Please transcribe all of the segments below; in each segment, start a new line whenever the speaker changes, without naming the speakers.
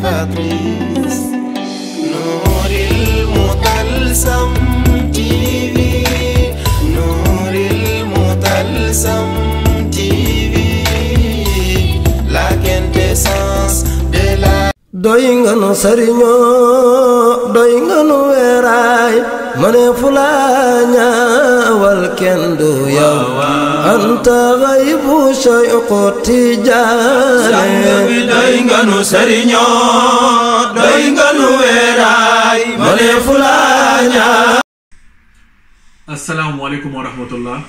Patrice. Nouril Mutalsam TV, Nouril Mutalsam TV, la quintessence de la. Doy nga nu sëriñoo doy nga nu weeraay mane fula ñaawal kenn du yow anta ghaybu Cheikhu Tijaani
sang bi doy nga nu sëriñoo doy nga nu weeraay mane fula ñaa.
asalaamaaleykum wa rahmatullah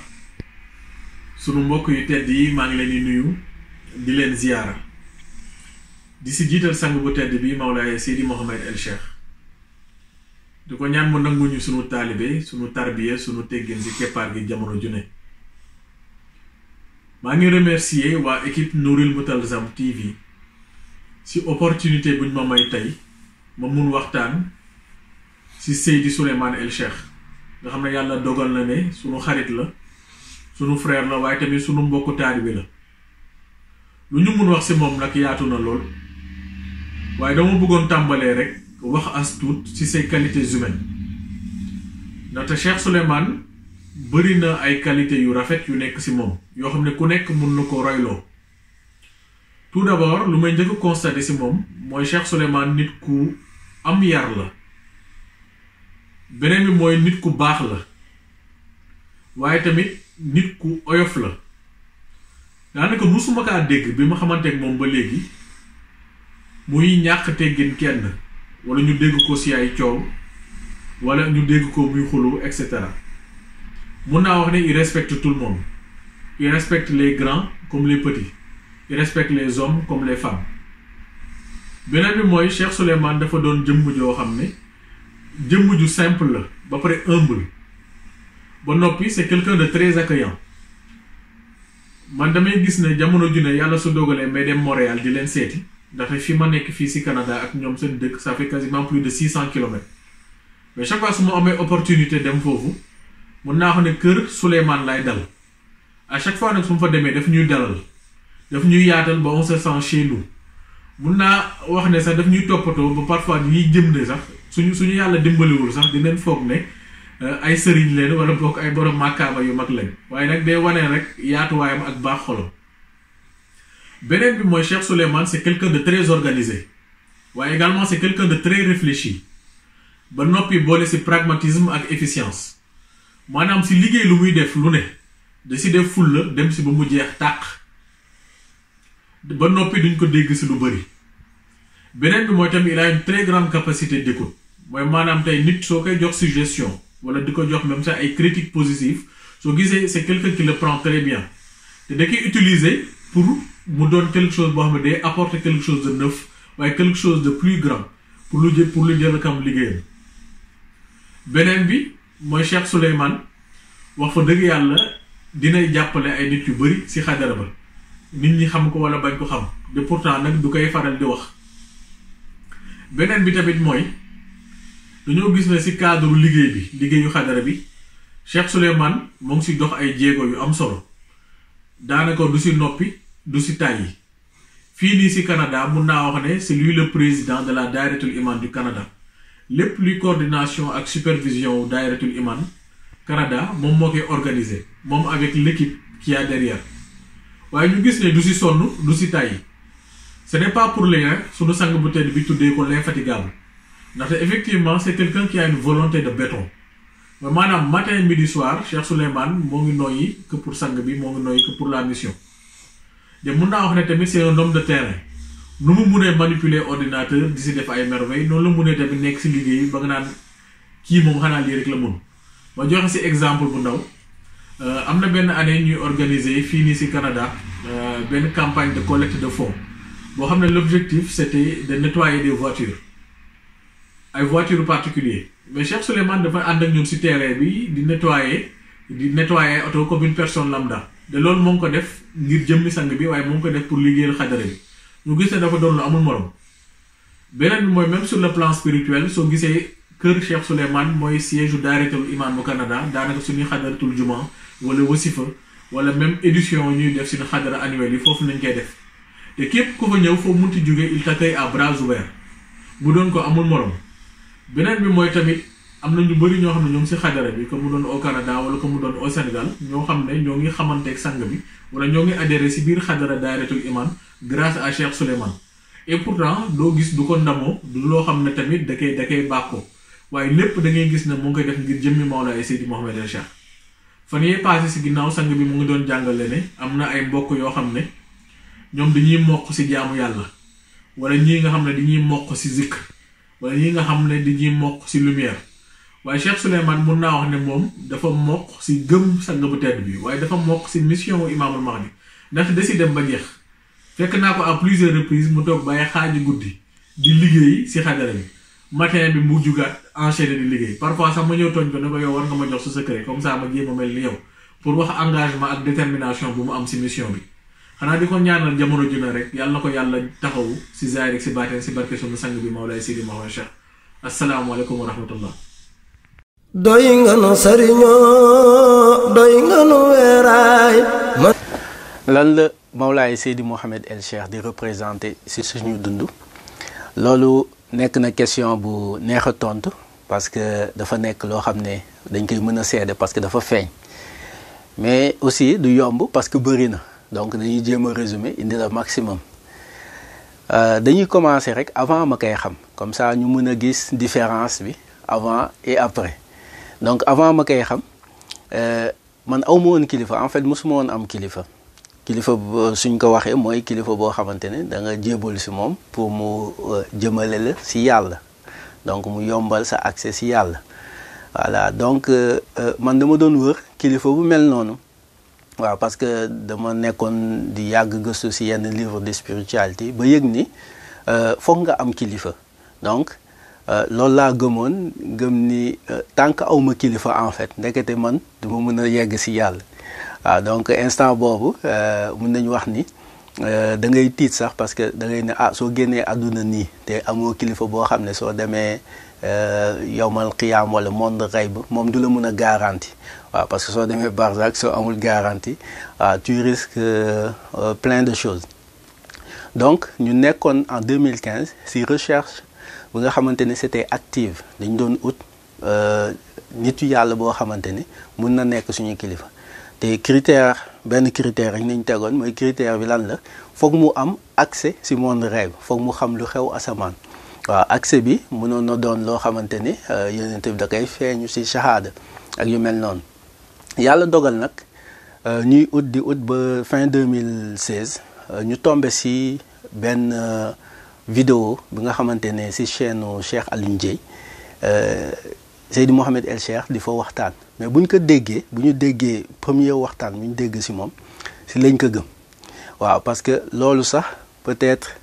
sunu mbokk yu tedd yi maa ngi leen di nuyu di leen ziyaara di si jiital sang bu tedd bi Mawlaaya Seydi Mouhamed El Cheikh di ko ñaan mu nanguñu sunu taalibe sunu tarbiya sunu teggin si keppaar gi jamono ju ne. maa ngi remercier waa équipe Nouril Mutalsam TV si opportunité buñ ma may tey ma mun waxtaan si Seydi Souleymane El Cheikh nga xam ne yàlla dogal na ne sunu xarit la sunu frère la waaye tamit sunu mbokku taalibe la. lu ñu mun wax si moom nag yaatu na lool waaye dama bëggoon tàmbalee rek wax as tuut ci ses qualités humaines ndaxte Cheikh Souleymane bëri na ay qualités yu rafet yu nekk ci moom yoo xam ne ku nekk mun na ko royloo. tout d'abord lu may njëkk a constater ci moom mooy Cheikh Souleymane nit ku am yar la. beneen bi mooy nit ku baax la waaye tamit nit ku oyof la. daanaka musuma kaa dégg bi ma xamante ak moom ba léegi muy ñàkk teggin kenn wala ñu dégg ko ci ay coow wala ñu dégg ko muy xulu et cetera. mun naa wax ne il respecte tout le monde. Il respecte les grands comme les petits. Il respecte les hommes comme les femmes. beneen bi mooy Cheikh Souleymane dafa doon jëmm joo xam ne jëmm ju simple la ba pare humble ba noppi c'est quelqu'un de très accueillant. man damay gis ne jamono ju ne yàlla su dogalee may dem Montréal di leen seeti ndaxte fi ma nekk fii ci Canada ak ñoom seen dëkk ça fait quasiment plus de 600 kilomètres mais chaque fois su ma amee opportunité dem foofu mun naa xam ne kër Souleymane lay dal à chaque fois nag su ma fa demee daf ñuy dalal daf ñuy yaatal ba on se sent chez nous. mun naa wax ne sax daf ñuy toppatoo ba parfois ñuy jëm ne sax suñu yàlla dimbaliwul sax dinañ foog ne ay sëriñ leen wala bokk ay borom màkkaaba yu mag lañ waaye nag day wane rek yaatuwaayam ak baax xolam. beneen bi mooy Cheikh Souleymane c'est quelqu'un de très organisé waaye également c'est quelqu'un de très réfléchi ba noppi boole ci pragmatisme ak efficience maanaam ci liggéey lu muy def lu ne da ci def fulla dem ci ba mu jeex tàq ba noppi duñ ko dégg ci lu bari. beneen bi mooy tamit il a une très grande capacité d'écoute mooy maanaam tey nit soo koy jox suggestion wala di ko jox même ça ay critiques positives soo gisee c'est quelqu'un qui le prend très bien te da koy utiliser pour mu doon quelque chose boo xam ne day apporter quelque chose de neuf waaye quelque chose de plus grand pour lu jël kam liggéeyam. beneen bi mooy Cheikh Souleymane wax fa dëgg yàlla dinay jàppale ay nit yu bari ci xadara ba nit ñi xam ko wala bañ ko xam de pourtant nag du koy faral di wax. beneen bi tamit mooy dañoo gis ne ci cadre liggéeyu xadara bi Cheikh Souleymane moo ngi ci dox ay jéego yu am solo daanaka du ci noppi du ci tàyyi. fii nii ci Canada mun naa wax ne c'est lui le président de la Daïratul Iman du Canada lépp luy coordination ak supervision Daïratul Iman Canada moom moo koy organiser moom avec l'équipe qui a derrière waaye ñu gis ne du ci sonn du ci tàyyi. ce n'est pas pour rien sunu sang bu tedd bi tuddee ko l'infatigable ndaxte effectivement c'est quelqu'un qui a une volonté de béton mais maanaam matin midi soir Cheikh Souleymane moo ngi noyyi que pour sang bi moo ngi noyyi que pour la mission. de mun naa wax ne tamit c'est un homme de terrain nu mu munee manipuler ordinateur di ci def ay merveilles noonu la munee tamit nekk ci liggéey ba nga naan kii moom xanaa lii rek la mun. ma joxe ci exemple bu ndaw am na benn année ñuy organiser fii nii ci Canada benn campagne de collecte de fonds. boo xam ne l'objectif c'était de nettoyer des voitures ay voitures particulières mais Cheikh Souleymane dafa ànd ak ñun ci terrain bi di nettoyer auto comme une personne lambda de loolu moo ngi ko def ngir jëmmi sang bi waaye moo ngi ko def pour liggéeyal xadara bi ñu gis ne dafa doon lu amul morom. beneen bi mooy même sur le plan spirituel soo gisee kër Cheikh Souleymane mooy siège u Daïratul Iman bu Canada daanaka suñuy xadaratul juma wala wasifa wala même édition ñuy def suñu xadara annuel yi foofu nañ koy def te képp ku fa ñëw foo munti jóge il t'accueille à bras ouverts mu doon ko amul morom. beneen bi mooy tamit am na ñu bëri ñoo xam ne ñoo ngi si xadara bi que mu doon au Canada wala que mu doon au Sénégal ñoo xam ne ñoo ngi xamanteeg sang bi wala ñoo ngi adhéré si biir xadara daayratul iman grâce à Cheikh Souleymane. Et pourtant doo gis du ko ndamoo du loo xam ne tamit da koy bàkkoo waaye lépp da ngay gis ne mu ngi koy def ngir jëmmi Mawlaay Seydi Mouhamed El Cheikh. fan yee passé si ginnaaw sang bi mu ngi doon jàngale ne am na ay mbokk yoo xam ne ñoom dañuy mokk si jaamu yàlla wala ñii nga xam ne dañuy mokk si zikr wala ñii nga xam ne dañuy mokk si lumière waaye Cheikh Souleymane mun naa wax ne moom dafa mokk si gëm sang bu tedd bi waaye dafa mokk si mission wu Imaamul Mahdi ndax da si dem ba jeex fekk naa ko à plusieurs reprises mu toog bàyyi xaaji guddi di liggéey si xadara bi matin bi mu jugaat enchaîné di liggéey parfois sax ma ñëw tooñ ko ne ko yow war nga ma jox sa secret comme ça ma jéem a mel ni yow pour wax engagement ak détermination bu mu am si mission bi xanaa di ko ñaanal jamono ju ne rek yàlla na ko yàlla taxawu si zaahir ak si baatin si barke sunu sang bi Mawlaay Seydi Mouhamed Cheikh asalaamaaleykum wa rahmatullah.
doy nga nu sëriñoo doy nga nu weeraay.
lan la Mawlaay Seydi Mouhamed El Cheikh di représenté si suñu dund loolu nekk na question bu neex a tontu parce que dafa nekk loo xam ne dañ koy mën a seede parce que dafa feeñ mais aussi du yomb parce que bëri na donc dañuy jéem a résumer indi la maximum dañuy commencer rek avant ma koy xam comme ça ñu mën a gis différence bi avant et après donc avant ma koy xam man aw ma woon kilifa en fait mosuma woon am kilifa suñ ko waxee mooy kilifa boo xamante ne da nga jébal si moom pour mu jëmale la si yàlla donc mu yombal sa accès si yàlla voilà donc man dama doon wër kilifa bu mel noonu waaw parce que dama nekkoon di yàgg gëstu si yenn livre de spiritualité ba yëg ni foog nga am kilifa donc loolu laa gëm ni tant que awma kilifa en fait ndekete man duma mën a yegg si yàlla waaw donc instant boobu mën nañu wax ni da ngay tiit sax parce que da ngay ne soo génnee àdduna nii te amoo kilifa boo xam ne soo demee yowmal qiyaam wala monde xayb moom du la mën a garanti waaw parce que soo demee barzak soo amul garantie tu risques plein de choses donc ñu nekkoon en 2015 si recherche bu nga xamante ne c'était active dañ doon ut nitu yàlla boo xamante ne mun na nekk suñu kilifa te benn critère rek nañ tegoon mooy critère bi lan la foog mu am accès si monde rêve foog mu xam lu xew asamaan waaw accès bi mënoon na doon loo xamante ni yonent bi da koy feeñu si shahada ak yu mel noonu yàlla dogal nag ñuy ut ba fin 2016 ñu tombé si benn vidéo bi nga xamante ne si chaîne Cheikh Alioune Dieye Seydi Mouhamed El Cheikh di fa waxtaan mais bu ñu déggee premier waxtaan bu ñu dégg si moom si lañ ko gëm waaw parce que loolu sax peut-être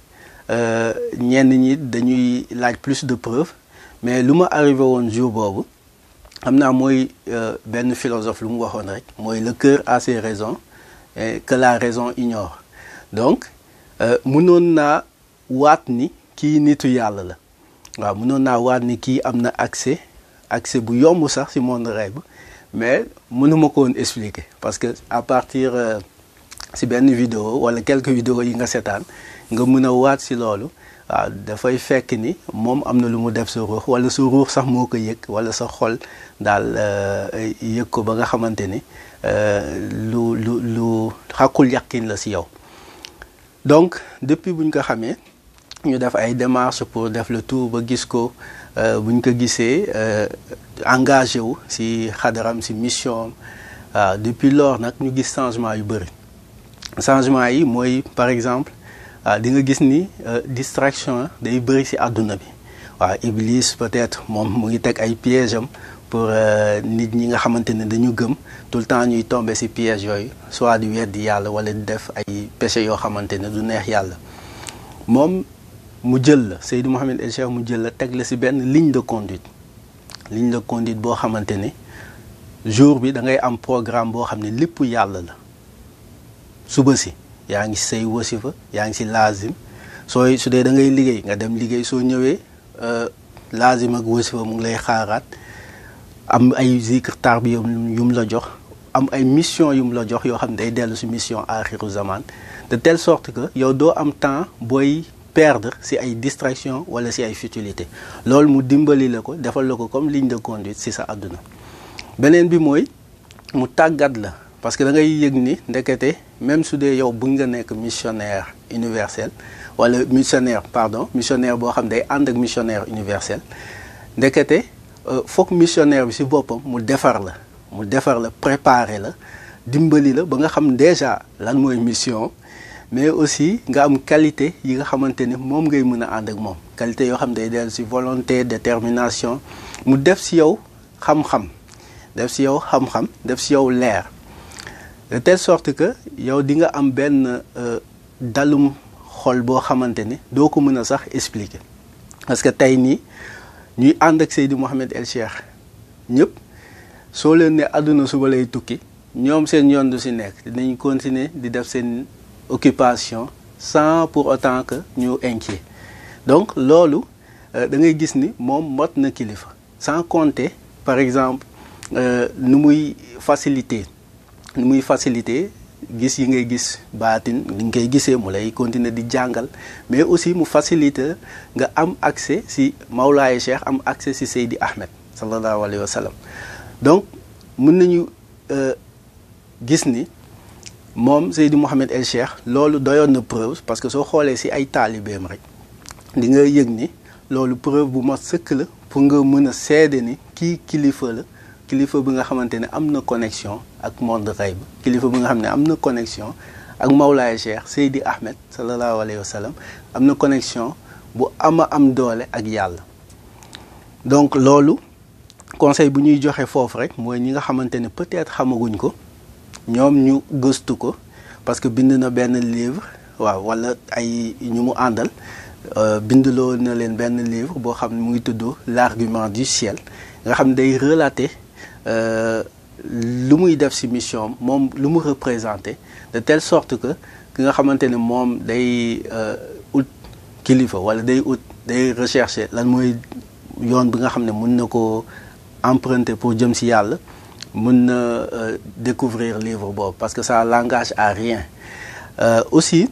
ñenn ñi dañuy laaj plus de preuves mais lu ma arrivé woon jour boobu xam naa mooy benn philosophe lu mu waxoon rek mooy le cœur a ses raisons et que la raison ignore donc mënoon naa waat ni kii nitu yàlla la waaw mënoon naa waat ni kii am na accès bu yomb sax ci monde rêve mais mënuma ko woon expliquer parce que à partir ci benn vidéo wala quelques vidéos yi nga seetaan nga mën a waat ci loolu waaw dafay fekk ni moom am na lu mu def sa ruux wala sa ruux sax moo ko yëg wala sa xol daal yëg ko ba nga xamante ni lu xàqul yàqin la ci yow donc depuis buñ ko xamee ñu def ay démarches pour def le tour ba gis ko buñ ko gisee engagé wu ci xadaram ci mission waaw depuis lors nag ñu gis changement yu bëri changement yi mooy par exemple di nga gis ni distraction day bëri ci àdduna bi waaw Iblis peut-être moom mu ngi teg ay pièges am pour nit ñi nga xamante ne dañu gëm tout le temps ñuy tomber ci pièges yooyu soit di weddi yàlla wala di def ay péché yoo xamante ne du neex yàlla moom mu jël la Seydi Mouhamed El Cheikh mu jël la teg la ci benn ligne de conduite boo xamante ne jour bi da ngay am programme boo xam ne lépp yàlla la suba si yaa ngi say wasifa yaa ngi ci laazim su dee da ngay liggéey nga dem liggéey soo ñëwee laazim ak wasifa mu ngi lay xaaraat am ay zikr tarbiya yu mu la jox am ay mission yu mu la jox yoo xam ne day dellu ci mission axiru zaman de telle sorte que yow doo am temps booy perdre si ay distraction wala si ay futilité loolu mu dimbali la ko defal la ko comme ligne de conduite si sa àdduna beneen bi mooy mu tàggat la parce que da ngay yëg ni ndekete même su dee yow bu nga nekk missionnaire universel wala missionnaire boo xam day ànd ak missionnaire universel ndekete foog missionnaire bi si boppam mu defar la préparer la dimbali la ba nga xam déjà lan mooy mission mais aussi nga am qualité yi nga xamante ni moom ngay mën a ànd ak moom qualité yoo xam day dellu si volonté détermination mu def si yow xam-xam def si yow leer de telle sorte que yow di nga am benn dalum xol boo xamante ni doo ko mën a sax expliquer parce que tey nii ñuy ànd ak Seydi Mouhamed El Cheikh ñëpp soo leen ne àdduna suba lay tukki ñoom seen yoon du si nekk dinañ continuer di def seen occupation sans pour autant que ñu inquiet donc loolu da ngay gis ni moom mot na kilifa sans compter par exemple nu muy faciliter gis yi ngay gis baatin li ngay gisee mu lay continuer di jàngal mais aussi mu faciliter nga am accès si Mawlaay Cheikh am accès si Seydi Ahmed sallallahu alayhi wa sallam donc mën nañu gis ni moom Seydi Mouhamed El Cheikh loolu doyoon na preuve parce que soo xoolee si ay taalibeem rek di nga yëg ni loolu preuve bu ma sëkk la pour nga mën a seede ni kii kilifa bi nga xamante ne am na connexion ak monde xayb kilifa bi nga xam ne am na connexion ak Mawlaay Cheikh Seydi Ahmed sallallahu alayhi wa sallam am na connexion bu am doole ak yàlla donc loolu conseil bu ñuy joxe foofu rek mooy ñi nga xamante ne peut-être xamaguñ ko ñoom ñu gëstu ko parce que bind na benn livre waaw wala ay ñu mu àndal bindloo na leen benn livre boo xam ne mu ngi tudd l'argument du ciel nga xam ne day relater lu muy def ci mission moom lu mu représenté de telle sorte que ki nga xamante ne moom day ut kilifa wala day rechercher lan mooy yoon bi nga xam ne mën na ko emprunter pour jëm ci yàlla mën na découvrir livre boobu parce que ça l'engage à rien aussi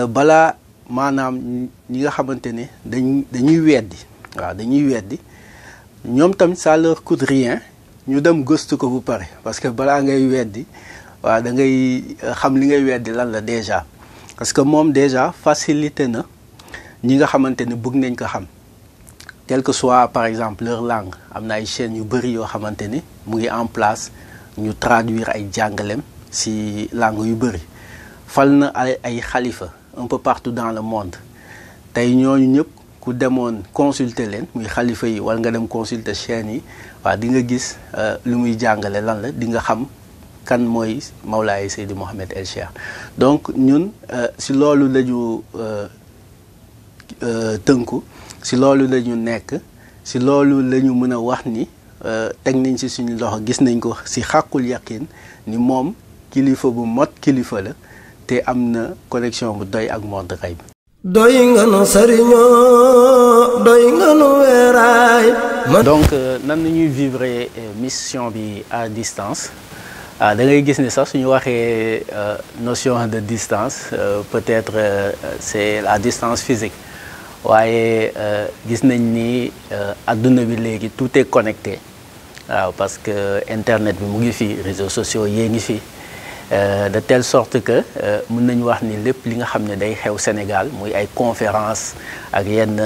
balaa maanaam ñi nga xamante ne dañuy weddi ñoom tamit ça leur coûte rien ñu dem gëstu ko bu pare parce que balaa ngay weddi waaw da ngay xam li ngay weddi lan la déjà parce que moom déjà facilité na ñi nga xamante ne bëgg nañ ko xam quel que soit par exemple leur langue am na ay chaînes yu bëri yoo xamante ni mu ngi en place ñu traduire ay jàngaleem ci langue yu bëri fal na ay xalifa un peu partout dans le monde tey ñooñu ñëpp ku demoon consulter leen muy xalifa yi wala nga dem consulter chaînes yi waaw di nga gis lu muy jàngale lan la di nga xam kan mooy Mawlaay Seydi Mouhamed El Cheikh donc ñun ci loolu lañu tënku ci loolu la ñu nekk ci loolu la ñu mën a wax ni teg nañ ci suñu loxo gis nañ ko ci xàqul yaqin ni moom kilifa bu mot kilifa la te am na connexion bu doy ak monde xayb
doy nga nu sëriñoo doy nga nu weeraay
donc nan la ñuy vivre mission bi à distance da ngay gis ni sax suñu waxee notion de distance peut-être c'est la distance physique waaye gis nañ ni adduna bi léegi tout est connecté waaw parce que internet bi mu ngi fi réseaux sociaux yee ngi fi de telle sorte que mën nañu wax ni lépp li nga xam ne day xew Sénégal muy ay conférence ak yenn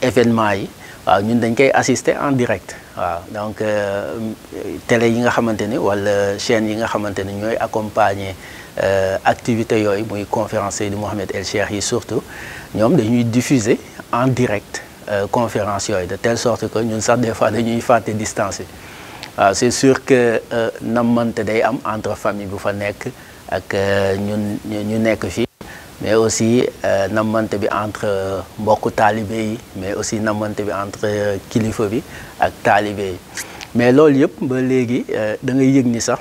événements yi waaw ñun dañ koy assister en direct waaw donc télé yi nga xamante ni wala chaîne yi nga xamante ni ñooy accompagner activités yooyu muy conférence Seydi Mouhamed El Cheikh yi surtout ñoom dañuy diffuser en direct conférence yooyu de telle sorte que ñun sax des fois dañuy fàtte distance yi waaw c'est sûr que nammante day am entre famille bu fa nekk ak ñu nekk fii mais aussi nammante bi entre mbokku taalibe yi mais aussi nammante bi entre kilifa bi ak taalibe yi mais loolu yëpp ba léegi da ngay yëg ni sax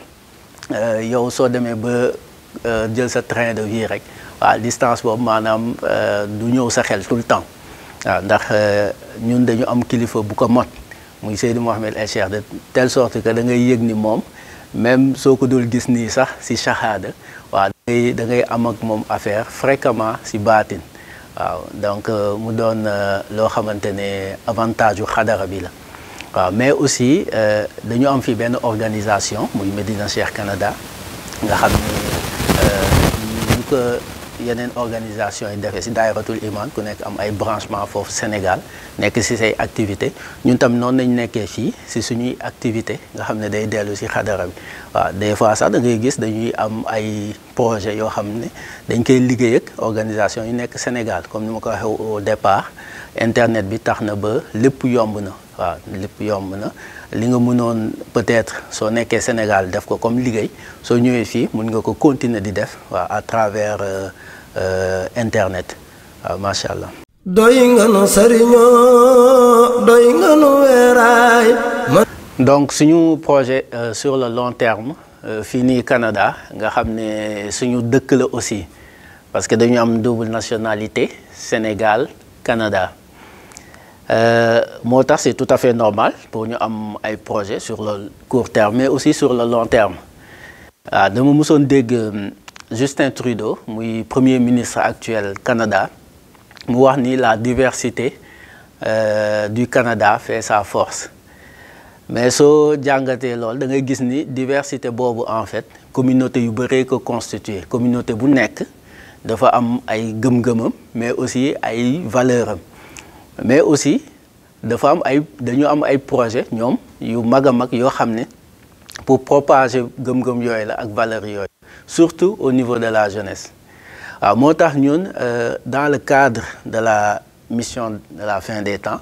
yow soo demee ba jël sa train de vie rek waaw distance boobu maanaam du ñëw sa xel tout le temps waaw ndax ñun dañu am kilifa bu ko mot muy Seydi Mouhamed El Cheikh de telle sorte que da ngay yëg ni moom même soo ko dul gis nii sax ci shahada waaw da ngay am ak moom affaire fréquemment ci baatin waaw donc mu doon loo xamante ne avantage yu xadara bi la waaw mais aussi dañu am fi benn organisation muy Medina Cheikh Canada nga xam ni ñu ko yeneen organisation yi defee si daayratul iman ku nekk am ay branchement foofu Sénégal nekk si say activité ñun tam noonu nañ nekkee fii si suñuy activité nga xam ne day dellu si xadara bi waaw des fois sax da ngay gis dañuy am ay projet yoo xam ne dañ koy liggéey ak organisation yu nekk Sénégal comme ni ma ko waxee au départ internet bi tax na ba lépp yomb na waaw lépp yomb na li nga mënoon peut-être soo nekkee Sénégal def ko comme liggéey soo ñëwee fii mun nga ko continuer di def waaw à travers internet waaw macha allah.
doy nga nu sëriñoo doy nga nu weeraay.
donc suñu projet sur le long terme fii nii Canada nga xam ne suñu dëkk la aussi parce que dañu am double nationalité Sénégal Canada. moo tax c'est tout à fait normal pour ñu am ay projet sur le court terme mais aussi sur le long terme waaw dama mësoon dégg Justin Trudeau muy premier ministre actuel Canada mu wax ni la diversité du Canada fait sa force mais soo jàngatee lool da ngay gis ni diversité boobu en fait communauté yu bëree ko constitué communauté bu nekk dafa am ay gëm-gëmam mais aussi ay valeur am mais aussi dafa am dañu am ay projet ñoom yu mag a mag yoo xam ne pour propager gëm-gëm yooyu la ak valeur yooyu surtout au niveau de la jeunesse waaw moo tax ñun dans le cadre de la mission de la fin des temps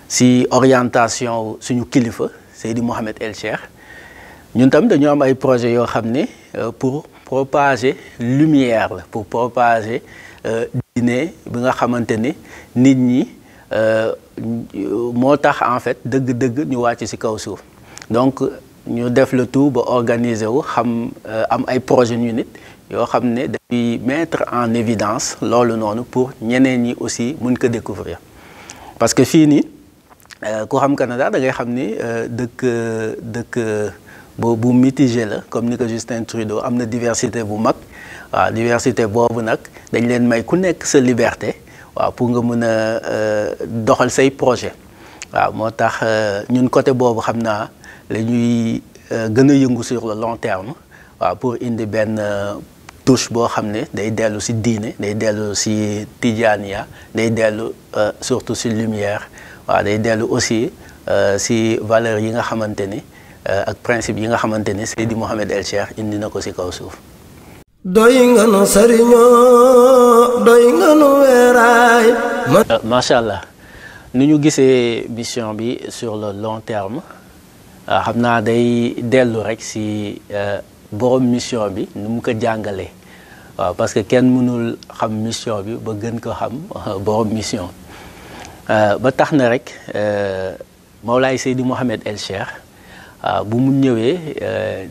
si orientation suñu kilifa Seydi Mouhamed El Cheikh ñun tam dañu am ay projet yoo xam ne pour propager lumière la pour propager diine bi nga xamante ni nit ñi moo tax en fait dëgg-dëgg ñu wàcc ci kaw suuf donc ñu def le tout ba organiser wu xam am ay projet ñu nit yoo xam ne dañuy mettre en évidence loolu noonu pour ñeneen ñi aussi mun ko découvrir parce que fii nii ku xam Canada da ngay xam ni dëkk bu mitigé la comme ni ko Justin Trudeau am na diversité bu mag waaw diversité boobu nag dañ leen may ku nekk sa liberté waaw pour nga mën a doxal say projet waaw moo tax ñun côté boobu xam naa la ñuy gën a yëngu sur le long terme waaw pour indi benn touche boo xam ne day dellu ci diine day dellu ci tijaaniya day dellu surtout ci lumière waaw day dellu aussi ci valeurs yi nga xamante ni ak principe yi nga xamante ni Seydi Mouhamed El Cheikh indi na ko ci kaw suuf.
doy nga nu sëriñoo doy nga nu weeraay.
macha allah ni ñu gisee mission bi sur le long terme xam naa day dellu rek ci borom mission bi nu mu ko jàngalee waaw parce que kenn mënul xam mission bi ba gën ko xam borom mission ba tax na rek Mawlaay Seydi Mouhamed El Cheikh bu mu ñëwee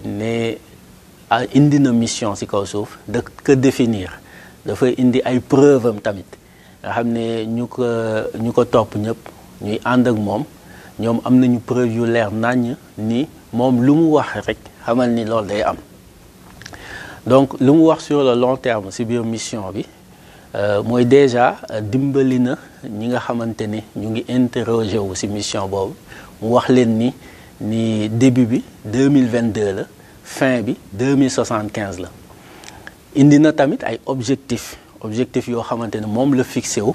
ne indi na mission ci kaw suuf da ko définir dafay indi ay preuve am tamit nga xam ne ñu ko topp ñëpp ñuy ànd ak moom ñoom am nañu preuve yu leer naññ ni moom lu mu wax rek xamal ni loolu day am donc lu mu wax sur le long terme ci biir mission bi mooy déjà dimbali na ñi nga xamante ni ñu ngi interroger wu ci mission boobu mu wax leen ni début bi 2022 la fin bi 2075 la indi na tamit ay objectifs yoo xamante ne moom la fixé wu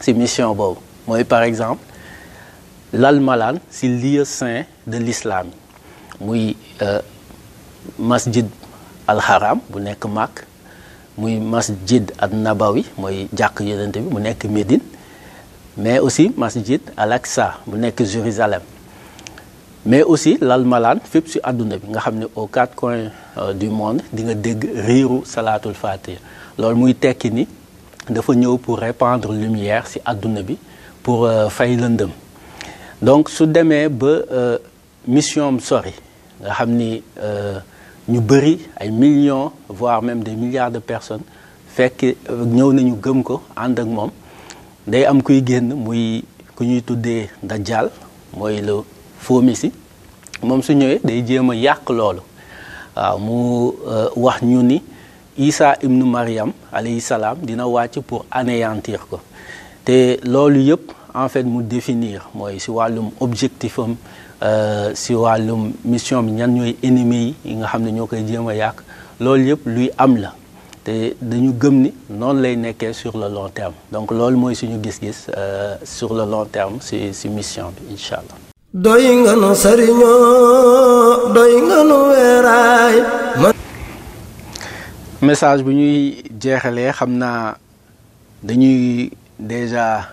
ci mission boobu mooy par exemple lal malaan ci lieu saint de l'islam muy masjid al haram bu nekk Makka muy masjid al nabawi mooy jàkk yonent bi mu nekk Médine mais aussi masjid al aqsa bu nekk Jérusalem mais aussi lal malaan fépp ci àdduna bi nga xam ne aux quatre coins du monde di nga dégg riiru salaatul fatiha loolu muy tekki ni dafa ñëw pour répandre lumière ci àdduna bi pour fay lëndëm donc su demee ba mission am sori nga xam ni ñu bëri ay millions voire même des milliards de personnes fekk ñëw nañu gëm ko ànd ak moom day am kuy génn muy ku ñuy tuddee dajjal mooy le faux messie moom su ñëwee day jéem a yàq loolu waaw mu wax ñu ni Isa ibnu Maryam alayhi salaam dina wàcc pour anéantir ko te loolu yëpp en fait mu définir mooy si wàllum objectif am si wàllum mission bi ñan ñooy ennemis yi nga xam ne ñoo koy jéem a yàq loolu yëpp luy am la te dañu gëm ni noonu lay nekkee sur le long terme donc loolu mooy suñu gis-gis sur le long terme si mission bi incha allah.
doy nga nu sëriñoo doy nga nu weeraay.
message bu ñuy jeexalee xam naa dañuy déjà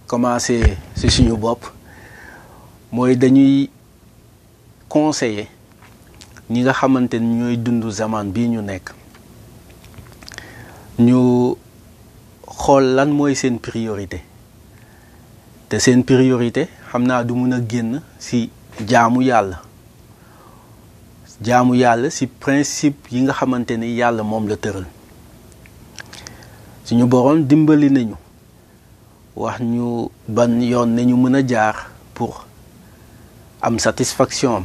commencer ci suñu bopp mooy dañuy conseiller ñi nga xamante ni ñooy dund zaman bii ñu nekk ñu xool lan mooy seen priorité te seen priorité xam naa du mun a génn ci jaamu yàlla ci principe yi nga xamante ni yàlla moom la tëral suñu boroom dimbali nañu wax ñu ban yoon nañu mën a jaar pour am satisfaction am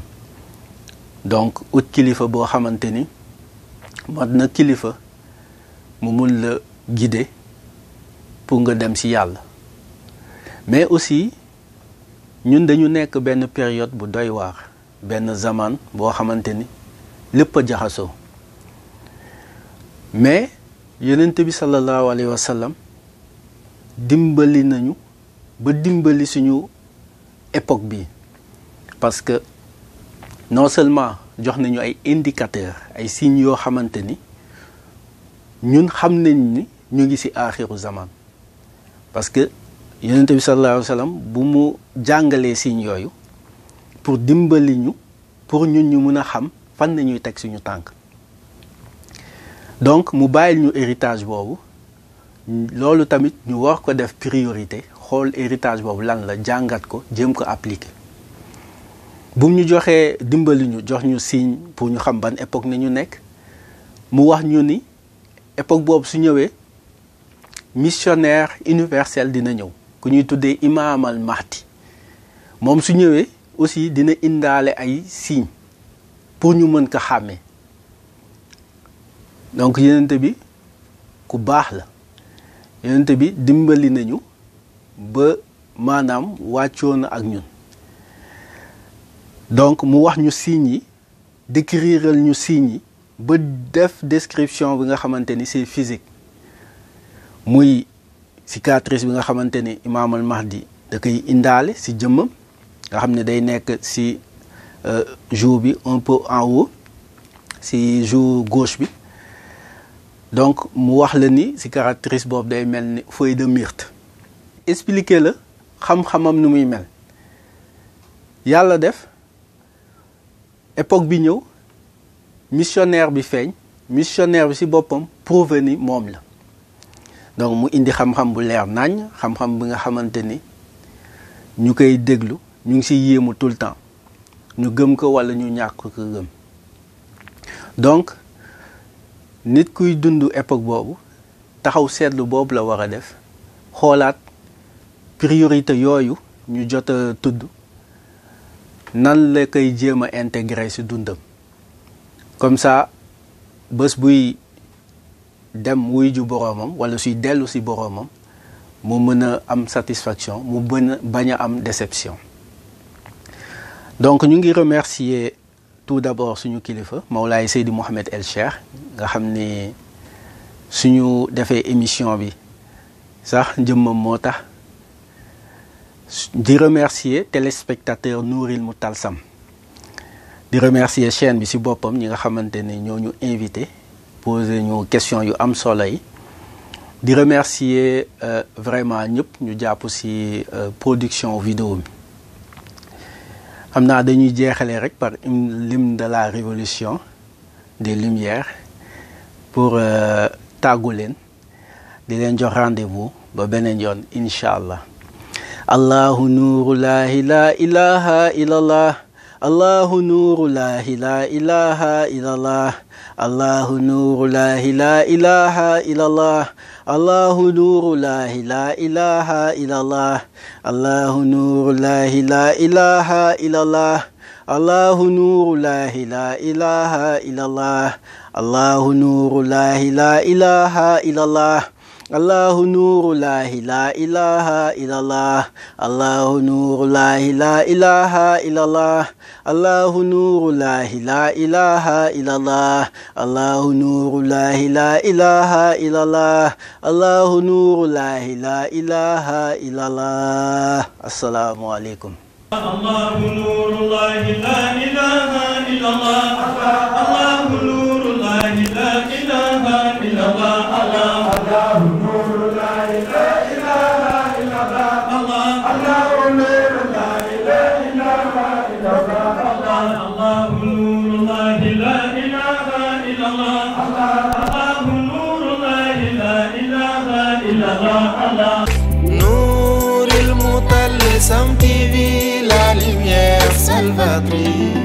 donc ut kilifa boo xamante ni mat na kilifa mu mun la guider pour nga dem ci yàlla mais aussi ñun dañu nekk benn période bu doy waar benn zaman boo xamante ni lépp a jaxasoo mais yonent bi sallallahu alayhi wa sallam dimbali nañu ba dimbali suñu époque bi parce que non seulement jox nañu ay indicateurs ay signes yoo xamante ni ñun xam nañ ni ñu ngi ci aaxiru zaman parce que yonent bi sallallahu alayhi wa sallam bu mu jàngalee signes yooyu pour dimbali ñu pour ñun ñu mën a xam fan nañuy teg suñu tànk donc mu bàyyil ñu héritage boobu loolu tamit ñu war ko def priorité xool héritage boobu lan la jàngat ko jéem ko appliquer bu ñu joxee dimbali ñu jox ñu signe pour ñu xam ban époque nañu nekk mu wax ñu ni époque boobu su ñëwee missionnaire universel dina ñëw ku ñuy tuddee Imam al Mahdi moom su ñëwee aussi dina indaale ay signes pour ñu mën ko xàmmee donc yonent bi ku baax la yonent bi dimbali nañu ba maanaam wàccoon na ak ñun donc mu wax ñu signes yi décriral ñu signes yi ba def description bi nga xamante ni c'est physique muy cicatrice bi nga xamante ni Imam al Mahdi da koy indaale ci jëmmam nga xam ne day nekk ci joue bi un peu en haut ci joue gauche bi donc mu wax la ni cicatrice boobu day mel ni feuille de myrte expliquer la xam-xamam nu muy mel yàlla def époque bi ñëw missionnaire bi feeñ missionnaire bi ci boppam prouvé ni moom la donc mu indi xam-xam bu leer nañ xam-xam bi nga xamante ni ñu koy déglu ñu ngi ci yéemu tout le temps ñu gëm ko walla ñu ñàkk ko gëm donc nit kuy dund époque boobu taxaw seetlu boobu la war a def xoolaat priorité yooyu ñu jot a tudd nan la koy jéem a intégrer ci dundam comme ça bés buy dem wuy ju boroomam walla suy dellu ci boroomam mu mën a am satisfaction mu bañ a am déception donc ñu ngi remercier tout d'abord suñu kilifa Mawlaay Seydi Mouhamed El Cheikh nga xam ni suñu defee émission bi sax njëmmam moo tax di remercier téléspectateur Nouril Moutalsam di remercier chaîne bi ci boppam ñi nga xamante ni ñoo ñu invité poser ñu question yu am solo yi di remercier vraiment ñëpp ñu jàpp ci production vidéo bi xam naa dañuy jeexalee rek par l'hymne de la révolution des lumières pour tàggu leen di leen jox rendez-vous ba beneen yoon incha allah allahu nuuru laahi laa ilaha illallah allahu nuuru laahi laa ilaha illallah allahu nuuru laahi laa ilaha illallah allahu nuuru laahi laa ilaha illallah allahu nuuru laahi laa ilaha illallah الله نور الله لا إله إلا الله الله نور الله لا إله إلا الله الله نور الله لا إله إلا الله الله نور الله لا إله إلا الله الله نور الله لا إله إلا الله الله نور الله لا إله إلا الله الله نور الله لا إله إلا الله. السلام عليكم.
الله نور الله لا إله إلا الله الله نور الله لا إله إلا الله الله نور الله لا إله إلا الله الله نور الله لا إله إلا الله الله نور الله لا إله إلا الله الله نور الله لا إله إلا الله
نور المطلسم TV, la lumière salvatrice.